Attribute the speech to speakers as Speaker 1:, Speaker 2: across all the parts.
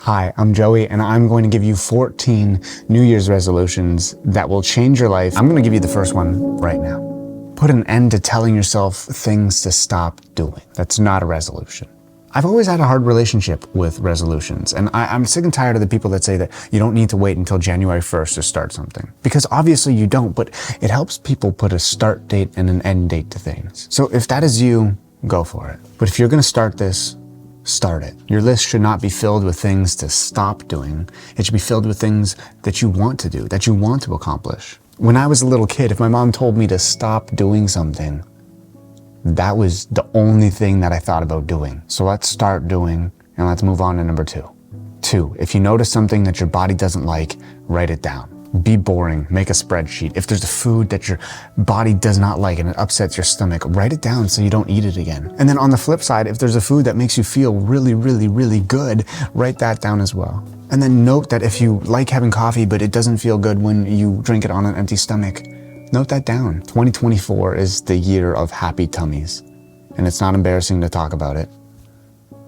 Speaker 1: Hi, I'm Joey, and I'm going to give you 14 New Year's resolutions that will change your life. I'm going to give you the first one right now. Put an end to telling yourself things to stop doing. That's not a resolution. I've always had a hard relationship with resolutions, and I'm sick and tired of the people that say that you don't need to wait until January 1st to start something. Because obviously you don't, but it helps people put a start date and an end date to things. So if that is you, go for it. But if you're going to start this, start it. Your list should not be filled with things to stop doing. It should be filled with things that you want to do, that you want to accomplish. When I was a little kid, if my mom told me to stop doing something, that was the only thing that I thought about doing. So let's start doing, and let's move on to number two. Two, if you notice something that your body doesn't like, write it down. Be boring, make a spreadsheet. If there's a food that your body does not like and it upsets your stomach, write it down so you don't eat it again. And then on the flip side, if there's a food that makes you feel really, really, really good, write that down as well. And then note that if you like having coffee, but it doesn't feel good when you drink it on an empty stomach, note that down. 2024 is the year of happy tummies, and it's not embarrassing to talk about it.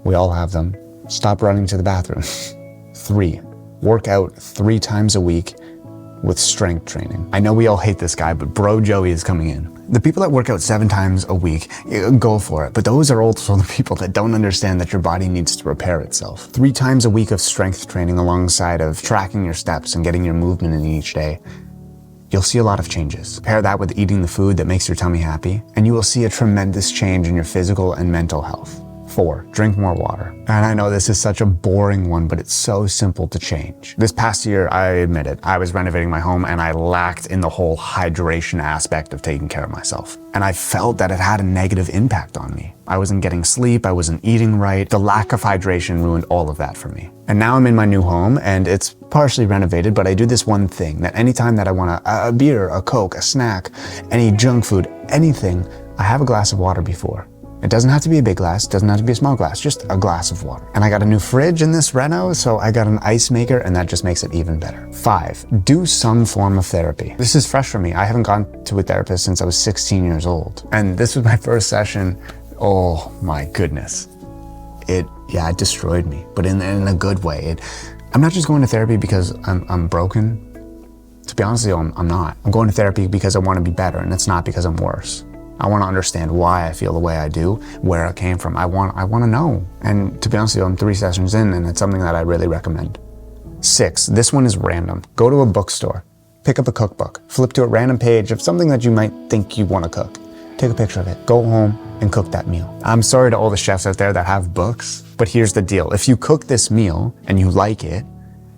Speaker 1: We all have them. Stop running to the bathroom. 3, work out 3 times a week with strength training. I know we all hate this guy, but bro Joey is coming in. The people that work out 7 times a week, go for it. But those are also the people that don't understand that your body needs to repair itself. 3 times a week of strength training alongside of tracking your steps and getting your movement in each day, you'll see a lot of changes. Pair that with eating the food that makes your tummy happy, and you will see a tremendous change in your physical and mental health. 4, drink more water. And I know this is such a boring one, but it's so simple to change. This past year, I admit it, I was renovating my home and I lacked in the whole hydration aspect of taking care of myself. And I felt that it had a negative impact on me. I wasn't getting sleep, I wasn't eating right. The lack of hydration ruined all of that for me. And now I'm in my new home and it's partially renovated, but I do this one thing that anytime that I want a beer, a Coke, a snack, any junk food, anything, I have a glass of water before. It doesn't have to be a big glass, doesn't have to be a small glass, just a glass of water. And I got a new fridge in this reno, so I got an ice maker and that just makes it even better. 5, do some form of therapy. This is fresh for me. I haven't gone to a therapist since I was 16 years old. And this was my first session. Oh my goodness. It destroyed me, but in a good way. I'm not just going to therapy because I'm broken. To be honest with you, I'm not. I'm going to therapy because I want to be better, and it's not because I'm worse. I want to understand why I feel the way I do, where it came from. I want to know. And to be honest with you, I'm 3 sessions in, and it's something that I really recommend. 6, this one is random. Go to a bookstore, pick up a cookbook, flip to a random page of something that you might think you want to cook. Take a picture of it, go home and cook that meal. I'm sorry to all the chefs out there that have books, but here's the deal. If you cook this meal and you like it,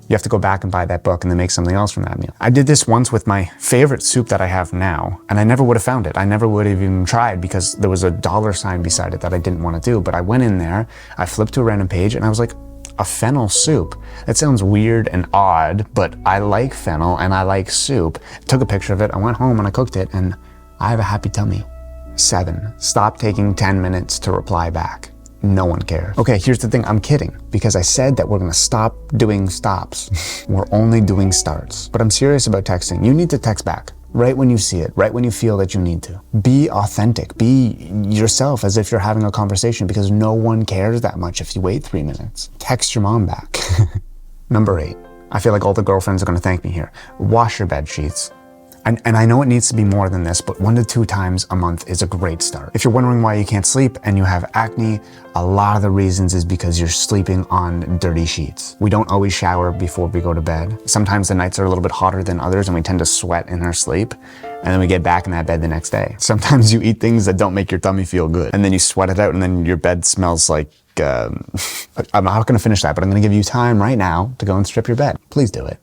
Speaker 1: you have to go back and buy that book and then make something else from that meal. I did this once with my favorite soup that I have now, and I never would have found it. I never would have even tried because there was a $ beside it that I didn't want to do. But I went in there, I flipped to a random page, and I was like, a fennel soup. That sounds weird and odd, but I like fennel and I like soup. I took a picture of it, I went home and I cooked it, and I have a happy tummy. 7, stop taking 10 minutes to reply back. No one cares. Okay, here's the thing, I'm kidding, because I said that we're gonna stop doing stops. We're only doing starts. But I'm serious about texting. You need to text back right when you see it, right when you feel that you need to. Be authentic, be yourself as if you're having a conversation, because no one cares that much if you wait 3 minutes. Text your mom back. Number 8, I feel like all the girlfriends are gonna thank me here. Wash your bed sheets. And I know it needs to be more than this, but 1 to 2 times a month is a great start. If you're wondering why you can't sleep and you have acne, a lot of the reasons is because you're sleeping on dirty sheets. We don't always shower before we go to bed. Sometimes the nights are a little bit hotter than others and we tend to sweat in our sleep, and then we get back in that bed the next day. Sometimes you eat things that don't make your tummy feel good, and then you sweat it out and then your bed smells like, I'm not gonna finish that, but I'm gonna give you time right now to go and strip your bed. Please do it.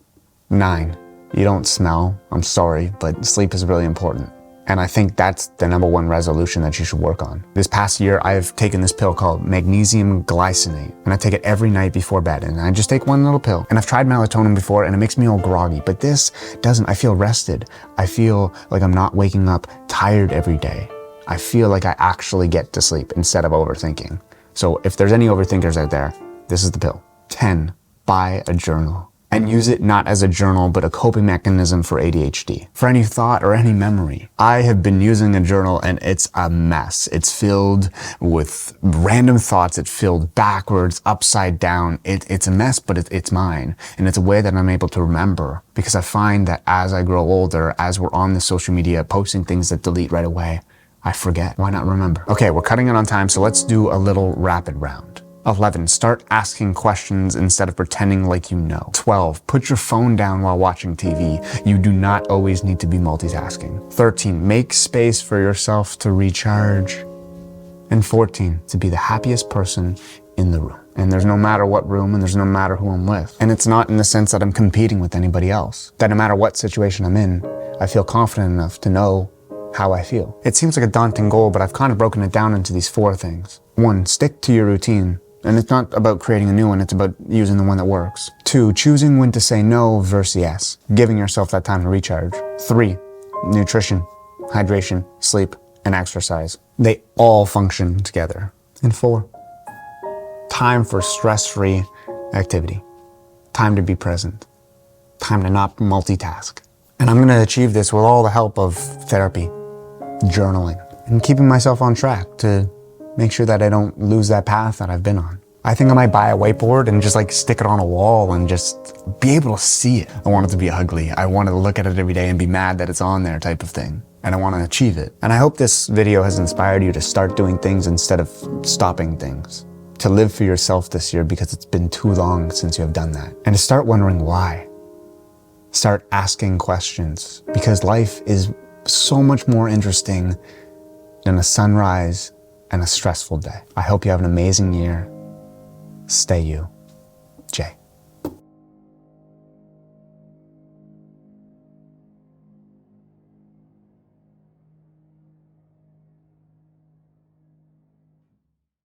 Speaker 1: 9, you don't smell. I'm sorry, but sleep is really important. And I think that's the number 1 resolution that you should work on. This past year, I've taken this pill called magnesium glycinate, and I take it every night before bed, and I just take 1 little pill. And I've tried melatonin before, and it makes me all groggy, but this doesn't. I feel rested. I feel like I'm not waking up tired every day. I feel like I actually get to sleep instead of overthinking. So if there's any overthinkers out there, this is the pill. 10, buy a journal. and use it not as a journal, but a coping mechanism for ADHD, for any thought or any memory. I have been using a journal and it's a mess. It's filled with random thoughts. It's filled backwards, upside down. It's a mess, but it's mine. And it's a way that I'm able to remember, because I find that as I grow older, as we're on the social media posting things that delete right away, I forget. Why not remember? Okay, we're cutting it on time, so let's do a little rapid round. 11, start asking questions instead of pretending like you know. 12, put your phone down while watching TV. You do not always need to be multitasking. 13, make space for yourself to recharge. And 14, to be the happiest person in the room. And there's no matter what room, and there's no matter who I'm with. And it's not in the sense that I'm competing with anybody else. That no matter what situation I'm in, I feel confident enough to know how I feel. It seems like a daunting goal, but I've kind of broken it down into these 4 things. 1, stick to your routine. And it's not about creating a new one, it's about using the one that works. 2, choosing when to say no versus yes, giving yourself that time to recharge. 3, nutrition, hydration, sleep, and exercise. They all function together. And 4, time for stress-free activity. Time to be present. Time to not multitask. And I'm gonna achieve this with all the help of therapy, journaling, and keeping myself on track to make sure that I don't lose that path that I've been on. I think I might buy a whiteboard and just like stick it on a wall and just be able to see it. I want it to be ugly. I want to look at it every day and be mad that it's on there type of thing. And I want to achieve it. And I hope this video has inspired you to start doing things instead of stopping things. To live for yourself this year, because it's been too long since you have done that. And to start wondering why. Start asking questions, because life is so much more interesting than a sunrise and a stressful day. I hope you have an amazing year. Stay you. Jay.